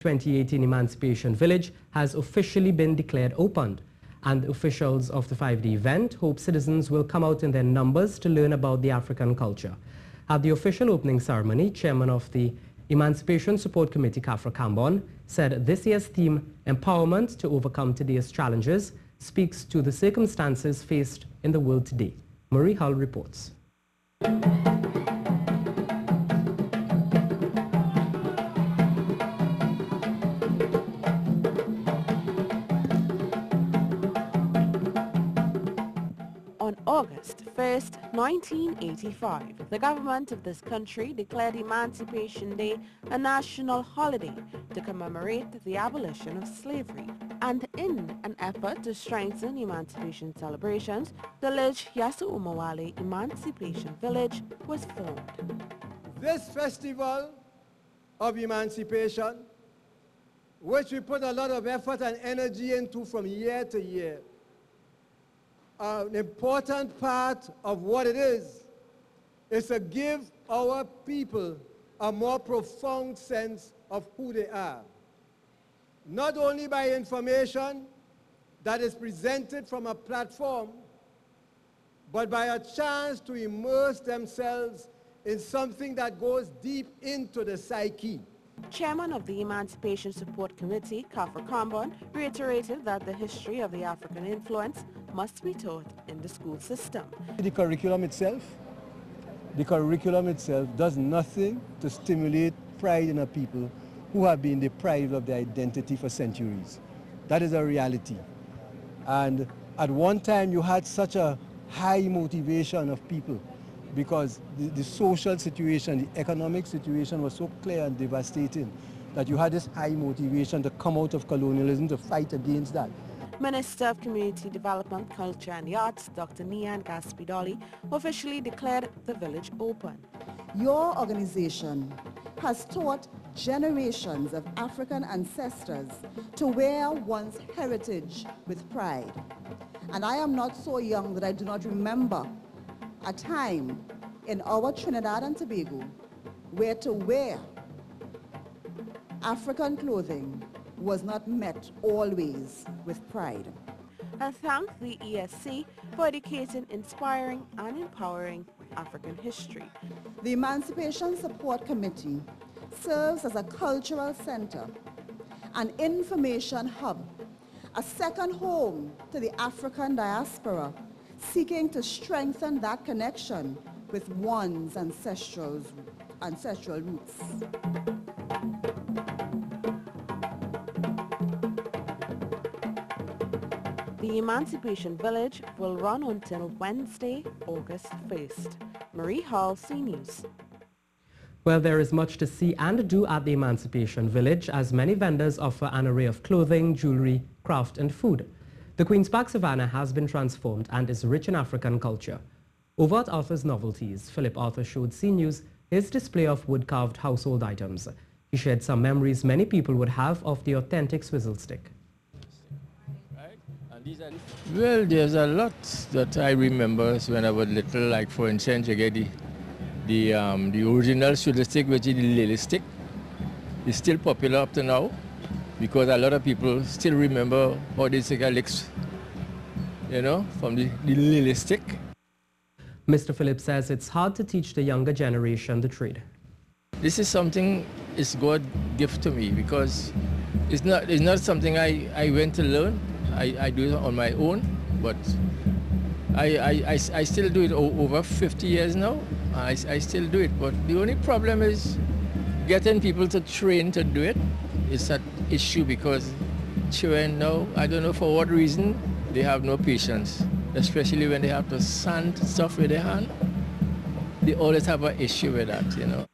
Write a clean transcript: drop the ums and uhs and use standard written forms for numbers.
2018 Emancipation Village has officially been declared opened, and officials of the 5-day event hope citizens will come out in their numbers to learn about the African culture. At the official opening ceremony, Chairman of the Emancipation Support Committee, Khafra Kambon, said this year's theme, Empowerment to Overcome Today's Challenges, speaks to the circumstances faced in the world today. Marie Hull reports. On August 1st, 1985, the government of this country declared Emancipation Day a national holiday to commemorate the abolition of slavery. And in an effort to strengthen emancipation celebrations, the Village Yasu Umawale Emancipation Village was formed. This festival of emancipation, which we put a lot of effort and energy into from year to year, an important part of what it is to give our people a more profound sense of who they are. Not only by information that is presented from a platform, but by a chance to immerse themselves in something that goes deep into the psyche. Chairman of the Emancipation Support Committee, Khafra Kambon, reiterated that the history of the African influence must be taught in the school system. The curriculum itself does nothing to stimulate pride in a people who have been deprived of their identity for centuries. That is a reality. And at one time you had such a high motivation of people because the social situation, the economic situation was so clear and devastating that you had this high motivation to come out of colonialism to fight against that. Minister of Community Development, Culture and the Arts, Dr. Nian Gaspidoli, officially declared the village open. Your organization has taught generations of African ancestors to wear one's heritage with pride. And I am not so young that I do not remember a time in our Trinidad and Tobago where to wear African clothing was not met always with pride. I thank the ESC for educating, inspiring and empowering African history. The Emancipation Support Committee serves as a cultural center, an information hub, a second home to the African diaspora, seeking to strengthen that connection with one's ancestral roots. The Emancipation Village will run until Wednesday, August 1st. Marie Hall, CNews. Well, there is much to see and do at the Emancipation Village, as many vendors offer an array of clothing, jewelry, craft and food. The Queen's Park Savannah has been transformed and is rich in African culture. Over at Arthur's Novelties, Philip Arthur showed CNews his display of wood-carved household items. He shared some memories many people would have of the authentic swizzle stick. Well, there's a lot that I remember when I was little, like for instance, you get the original swizzle stick, which is the lily stick. It's still popular up to now because a lot of people still remember how the cigar licks, you know, from the lily stick. Mr. Phillips says it's hard to teach the younger generation the trade. This is something, it's God's gift to me because it's not something I went to learn. I do it on my own, but I still do it over 50 years now. I still do it, but the only problem is getting people to train to do it. It's an issue because children now, I don't know for what reason, they have no patience, especially when they have to sand stuff with their hand. They always have an issue with that, you know.